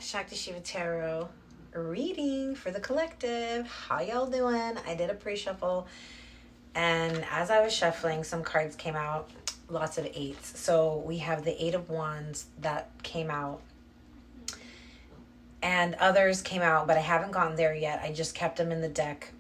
Shakti Shiva Tarot reading for the collective. How y'all doing? I did a pre-shuffle, and as I was shuffling, some cards came out, lots of eights. So we have the Eight of Wands that came out, and others came out, but I haven't gotten there yet. I just kept them in the deck.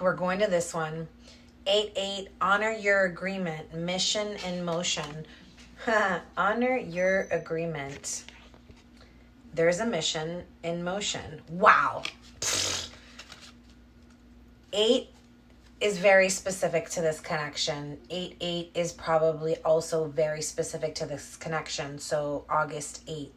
We're going to this one. 8-8, honor your agreement, mission in motion. Honor your agreement. There's a mission in motion. Wow. 8 is very specific to this connection. 8-8 is probably also very specific to this connection. So August 8th,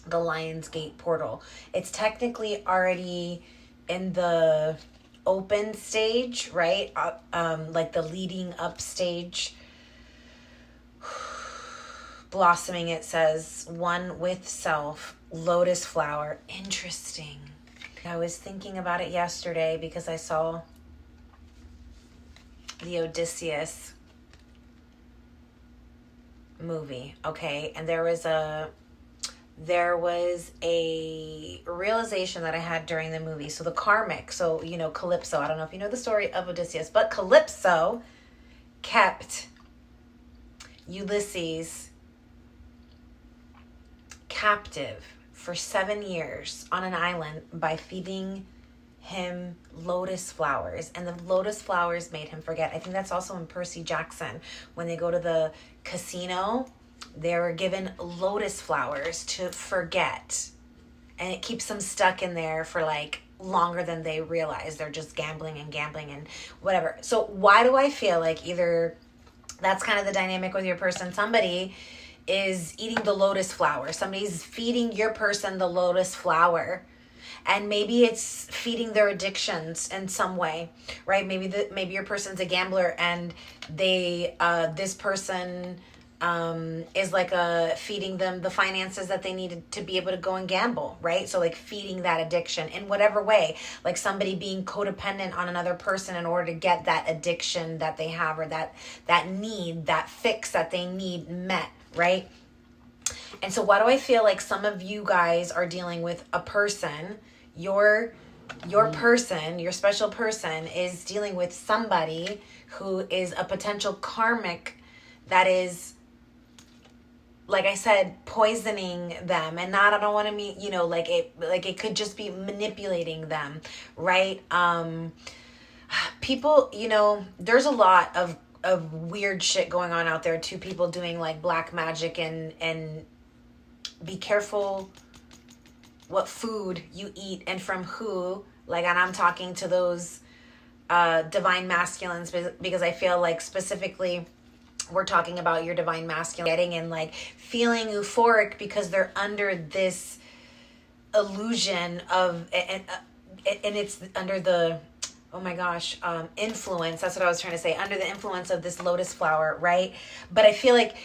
the Lion's Gate portal. It's technically already in the open stage, right? Like the leading up stage. Blossoming, it says, one with self, lotus flower. Interesting. I was thinking about it yesterday because I saw the Odysseus movie, okay? And there was a realization that I had during the movie. So the karmic, so, you know, Calypso, I don't know if you know the story of Odysseus, but Calypso kept Ulysses captive for 7 years on an island by feeding him lotus flowers, and the lotus flowers made him forget. I think that's also in Percy Jackson. When they go to the casino, they were given lotus flowers to forget, and it keeps them stuck in there for like longer than they realize. They're just gambling and whatever. So why do I feel like either that's kind of the dynamic with your person? Somebody is eating the lotus flower. Somebody's feeding your person the lotus flower. And maybe it's feeding their addictions in some way, right? Maybe your person's a gambler, and this person is like feeding them the finances that they needed to be able to go and gamble, right? So like feeding that addiction in whatever way, like somebody being codependent on another person in order to get that addiction that they have, or that need, that fix that they need met, right? And so why do I feel like some of you guys are dealing with a person, your person, your special person is dealing with somebody who is a potential karmic that is, like I said, poisoning them, and I don't want to mean, you know, like it could just be manipulating them, right? People, you know, there's a lot of weird shit going on out there too. People doing like black magic, and be careful what food you eat and from who. Like, and I'm talking to those divine masculines, because I feel like specifically we're talking about your divine masculine getting and like feeling euphoric because they're under this illusion of, and it's under the, oh my gosh, influence. That's what I was trying to say. Under the influence of this lotus flower, right? But I feel like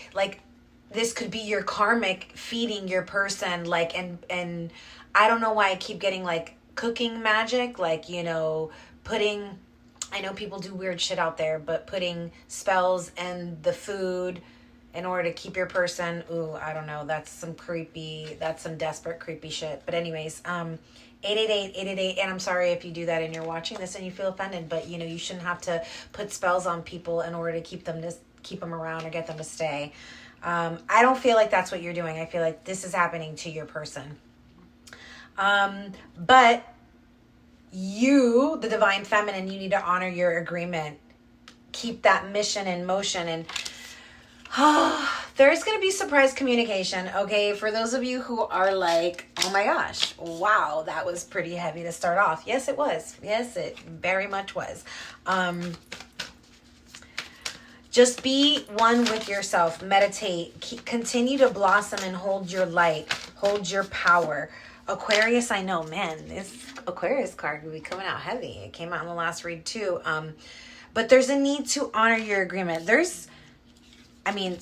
this could be your karmic feeding your person, like, and I don't know why I keep getting like cooking magic, like, you know, I know people do weird shit out there, but putting spells in the food in order to keep your person, ooh, I don't know, that's some desperate creepy shit. But anyways, 888, and I'm sorry if you do that and you're watching this and you feel offended, but you know, you shouldn't have to put spells on people in order to keep them around or get them to stay. I don't feel like that's what you're doing. I feel like this is happening to your person. But you, the divine feminine, you need to honor your agreement. Keep that mission in motion. And there's going to be surprise communication, okay? For those of you who are like, oh my gosh, wow, that was pretty heavy to start off. Yes, it was. Yes, it very much was. Just be one with yourself. Meditate. Continue to blossom and hold your light. Hold your power. Aquarius, I know, man, this Aquarius card will be coming out heavy. It came out in the last read too. But there's a need to honor your agreement.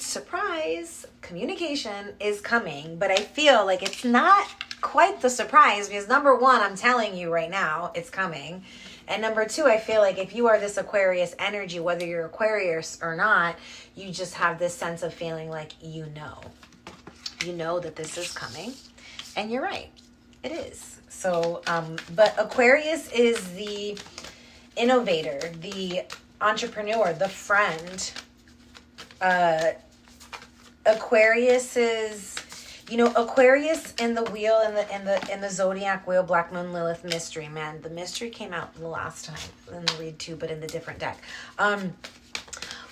Surprise communication is coming, but I feel like it's not quite the surprise, because number one, I'm telling you right now, it's coming. And number two, I feel like if you are this Aquarius energy, whether you're Aquarius or not, you just have this sense of feeling like you know. you know that this is coming. And you're right, it is. So, but Aquarius is the innovator, the entrepreneur, the friend. Aquarius is, you know, Aquarius in the wheel, in the zodiac wheel, Black Moon, Lilith, mystery. Man, the mystery came out the last time in the read too, but in the different deck.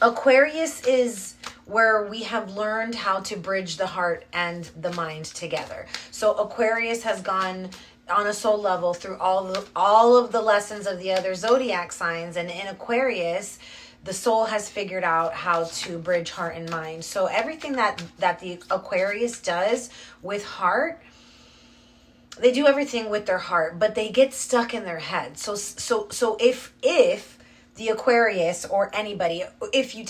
Aquarius is where we have learned how to bridge the heart and the mind together. So Aquarius has gone on a soul level through all of the lessons of the other zodiac signs, and in Aquarius, the soul has figured out how to bridge heart and mind. So everything that the Aquarius does with heart, they do everything with their heart, but they get stuck in their head. So if the Aquarius, or anybody, if you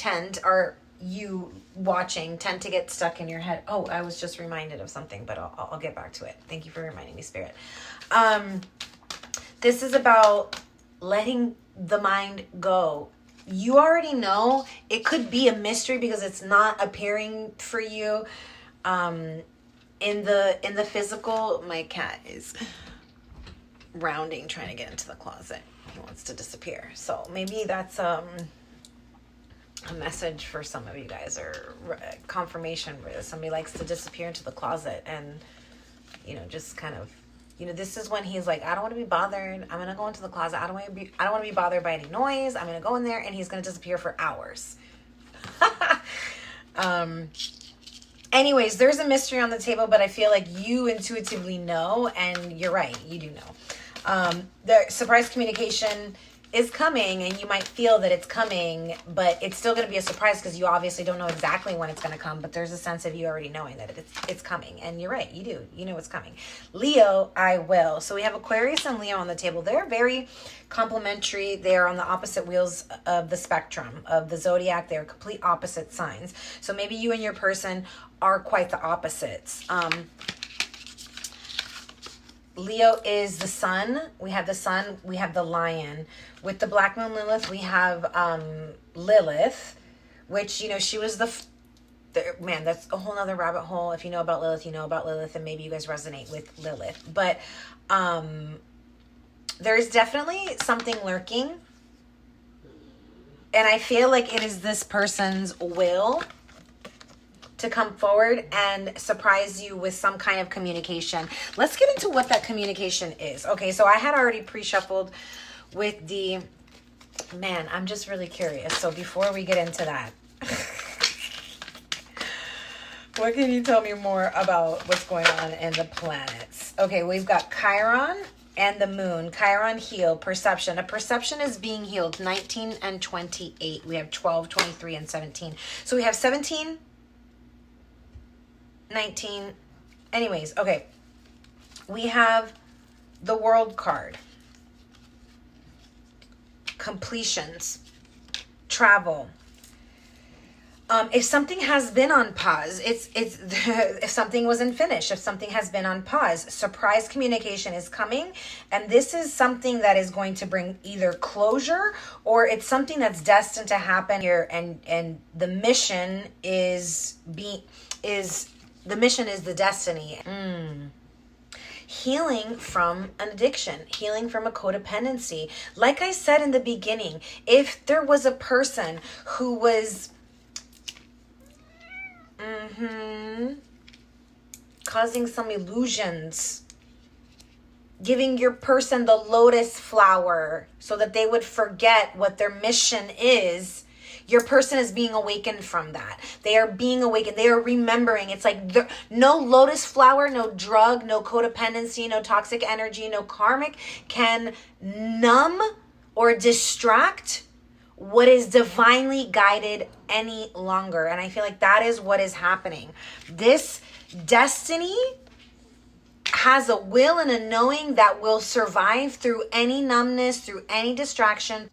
you watching tend to get stuck in your head. Oh, I was just reminded of something, but I'll get back to it. Thank you for reminding me, Spirit. This is about letting the mind go. You already know. It could be a mystery because it's not appearing for you in the physical. My cat is rounding, trying to get into the closet. He wants to disappear. So maybe that's a message for some of you guys, or confirmation where somebody likes to disappear into the closet, and just kind of, this is when he's like, I don't want to be bothered. I'm gonna go into the closet. I don't want to be bothered by any noise. I'm gonna go in there, and he's gonna disappear for hours. Anyways, there's a mystery on the table, but I feel like you intuitively know, and you're right, you do know. The surprise communication is coming, and you might feel that it's coming, but it's still going to be a surprise because you obviously don't know exactly when it's going to come, but there's a sense of you already knowing that it's coming. And you're right, you know it's coming. Leo, I will. So we have Aquarius and Leo on the table. They're very complementary. They're on the opposite wheels of the spectrum of the zodiac. They're complete opposite signs. So maybe you and your person are quite the opposites. Leo is the sun. We have the sun. We have the lion. With the Black Moon Lilith, we have Lilith, which, she was man, that's a whole nother rabbit hole. If you know about Lilith, you know about Lilith, and maybe you guys resonate with Lilith. But there's definitely something lurking. And I feel like it is this person's will to come forward and surprise you with some kind of communication. Let's get into what that communication is. Okay, so I had already pre-shuffled with the... Man, I'm just really curious. So before we get into that, what can you tell me more about what's going on in the planets? Okay, we've got Chiron and the moon. Chiron, heal, perception. A perception is being healed. 19 and 28. We have 12, 23, and 17. So we have 17... 19. Anyways, okay. We have the world card. Completions. Travel. If something has been on pause, it's if something wasn't finished, if something has been on pause, surprise communication is coming, and this is something that is going to bring either closure, or it's something that's destined to happen here, and the mission is the mission is the destiny. Healing from an addiction, healing from a codependency. Like I said in the beginning, if there was a person who was causing some illusions, giving your person the lotus flower so that they would forget what their mission is, your person is being awakened from that. They are being awakened. They are remembering. It's like no lotus flower, no drug, no codependency, no toxic energy, no karmic can numb or distract what is divinely guided any longer. And I feel like that is what is happening. This destiny has a will and a knowing that will survive through any numbness, through any distraction.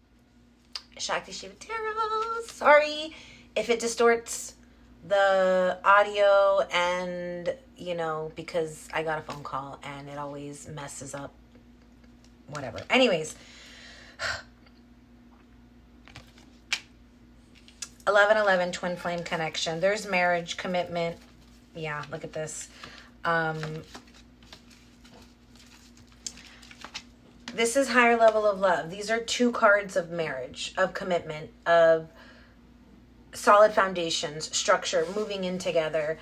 Shakti Shiva Tarot. Sorry if it distorts the audio, and because I got a phone call and it always messes up whatever. Anyways, 11-11 twin flame connection. There's marriage, commitment, Yeah, look at this. This is higher level of love. These are 2 cards of marriage, of commitment, of solid foundations, structure, moving in together.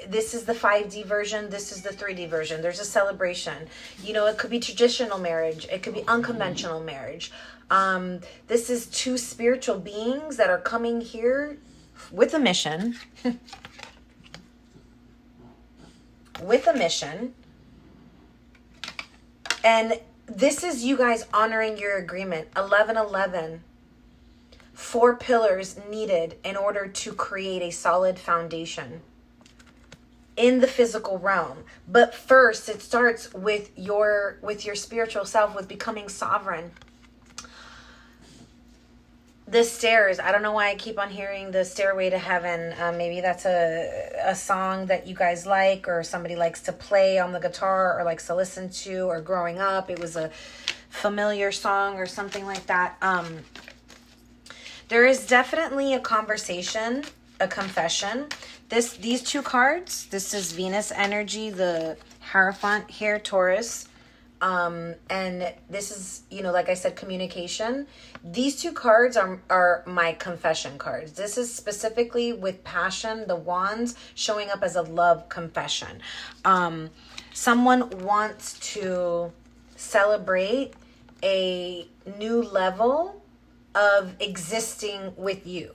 This is the 5D version. This is the 3D version. There's a celebration. You know, it could be traditional marriage. It could be unconventional marriage. This is 2 spiritual beings that are coming here with a mission. With a mission. And this is you guys honoring your agreement. 1111. 4 pillars needed in order to create a solid foundation in the physical realm. But first, it starts with your spiritual self, with becoming sovereign. The stairs. I don't know why I keep on hearing the Stairway to Heaven. Maybe that's a song that you guys like, or somebody likes to play on the guitar, or likes to listen to, or growing up it was a familiar song or something like that. There is definitely a conversation, a confession. These 2 cards, this is Venus energy, the Hierophant here, Taurus. And this is, you know, like I said, communication. These 2 cards are my confession cards. This is specifically with passion, the wands showing up as a love confession. Someone wants to celebrate a new level of existing with you.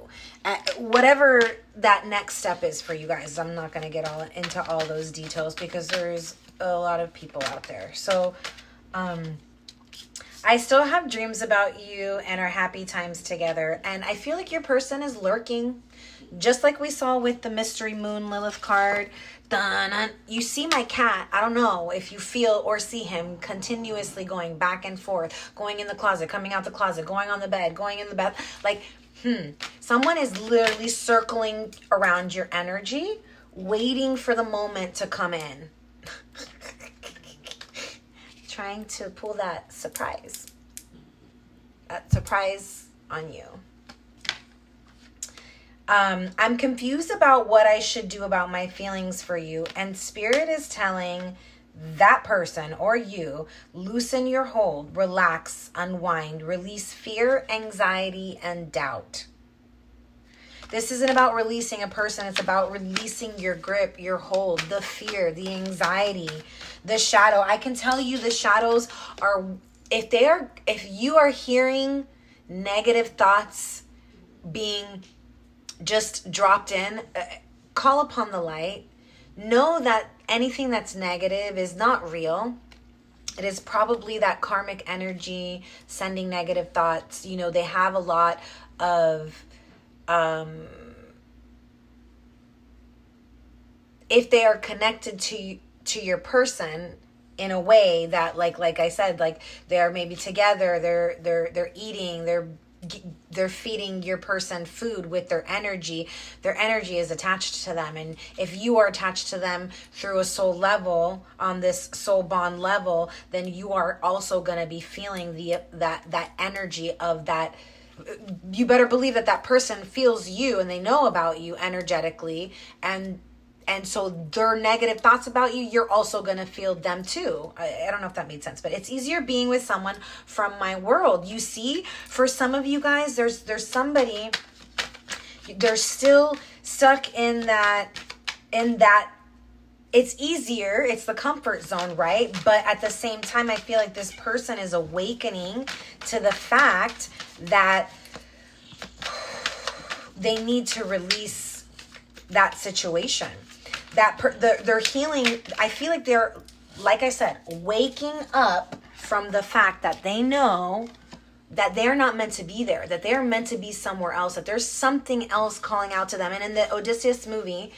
Whatever that next step is for you guys. I'm not going to get into all those details because there's a lot of people out there. So I still have dreams about you and our happy times together. And I feel like your person is lurking. Just like we saw with the Mystery Moon Lilith card. You see my cat. I don't know if you feel or see him continuously going back and forth, going in the closet, coming out the closet, going on the bed, going in the bed. Like, someone is literally circling around your energy, waiting for the moment to come in. Trying to pull that surprise on you. I'm confused about what I should do about my feelings for you, and Spirit is telling that person or you, loosen your hold, relax, unwind, release fear, anxiety, and doubt. This isn't about releasing a person. It's about releasing your grip, your hold, the fear, the anxiety, the shadow. I can tell you the shadows are, if you are hearing negative thoughts being just dropped in, call upon the light. Know that anything that's negative is not real. It is probably that karmic energy sending negative thoughts. You know, they have a lot of, if they are connected to your person in a way that, like I said, like they are maybe together, they're eating, they're feeding your person food with their energy is attached to them. And if you are attached to them through a soul level, on this soul bond level, then you are also going to be feeling that energy of that. You better believe that person feels you and they know about you energetically, and so their negative thoughts about you, you're also going to feel them too. I don't know if that made sense, but it's easier being with someone from my world. You see, for some of you guys, there's somebody, they're still stuck in that, it's easier, it's the comfort zone, right? But at the same time, I feel like this person is awakening to the fact that they need to release that situation. They're healing. I feel like they're, like I said, waking up from the fact that they know that they're not meant to be there, that they're meant to be somewhere else, that there's something else calling out to them. And in the Odysseus movie,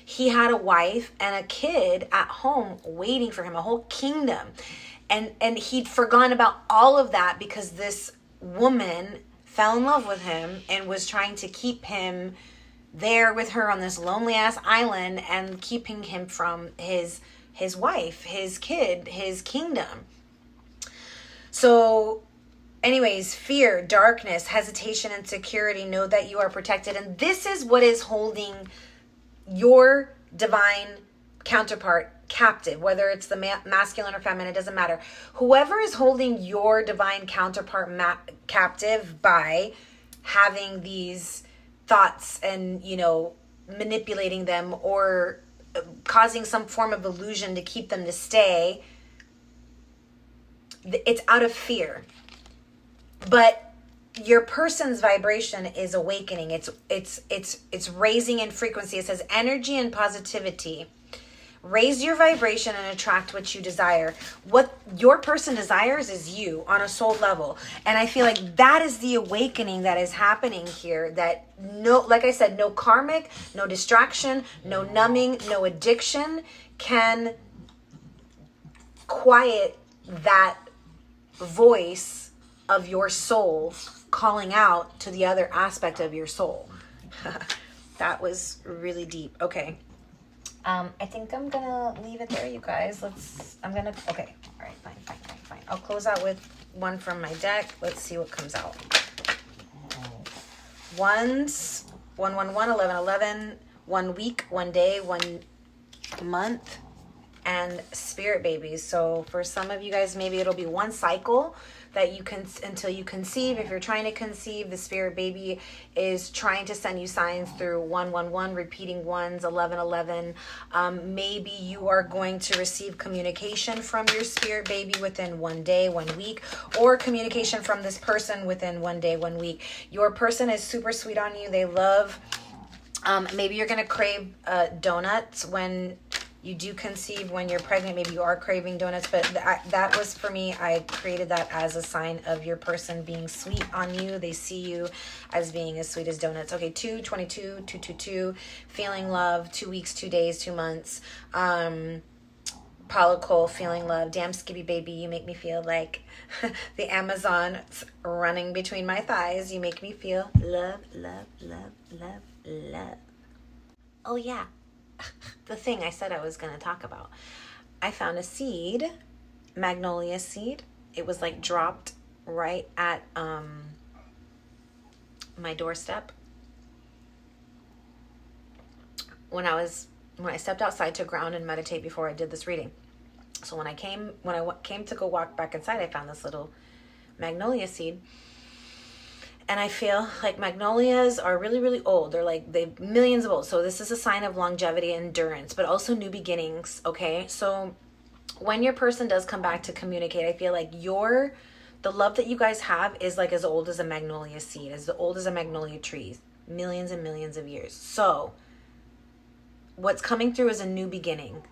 he had a wife and a kid at home waiting for him, a whole kingdom. And he'd forgotten about all of that because this woman fell in love with him and was trying to keep him there with her on this lonely ass island and keeping him from his wife, his kid, his kingdom. So anyways, fear, darkness, hesitation, and insecurity, know that you are protected. And this is what is holding your divine counterpart captive, whether it's the masculine or feminine, it doesn't matter. Whoever is holding your divine counterpart captive by having these thoughts and, you know, manipulating them or causing some form of illusion to keep them to stay, it's out of fear. But your person's vibration is awakening. It's raising in frequency. It says energy and positivity. Raise your vibration and attract what you desire. What your person desires is you on a soul level. And I feel like that is the awakening that is happening here. That no, like I said, no karmic, no distraction, no numbing, no addiction can quiet that voice of your soul calling out to the other aspect of your soul. That was really deep. Okay. I think I'm gonna leave it there, you guys. Okay. All right, fine. I'll close out with one from my deck. Let's see what comes out. Ones, 111, 1111, 1 week, 1 day, 1 month, and spirit babies. So for some of you guys, maybe it'll be 1 cycle that you can, until you conceive. If you're trying to conceive, the spirit baby is trying to send you signs through 111, repeating ones, 1111. Maybe you are going to receive communication from your spirit baby within 1 day, 1 week, or communication from this person within 1 day, 1 week. Your person is super sweet on you. They love, maybe you're going to crave donuts when you do conceive. When you're pregnant, maybe you are craving donuts, but that was for me. I created that as a sign of your person being sweet on you. They see you as being as sweet as donuts. Okay, 222, 222, feeling love, 2 weeks, 2 days, 2 months. Paula Cole, feeling love. Damn Skippy baby, you make me feel like the Amazon running between my thighs. You make me feel love, love, love, love, love. Oh yeah. The thing I said I was going to talk about. I found a seed, magnolia seed. It was like dropped right at my doorstep. When I stepped outside to ground and meditate before I did this reading. So when I came to go walk back inside, I found this little magnolia seed. And I feel like magnolias are really, really old. They've millions of old. So this is a sign of longevity and endurance, but also new beginnings. Okay. So when your person does come back to communicate, I feel like the love that you guys have is like as old as a magnolia seed, as old as a magnolia tree, millions and millions of years. So what's coming through is a new beginning.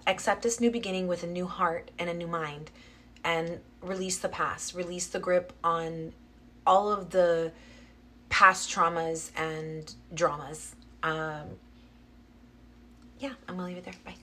Accept this new beginning with a new heart and a new mind, and release the past, release the grip on all of the past traumas and dramas. Yeah, I'm gonna leave it there. Bye.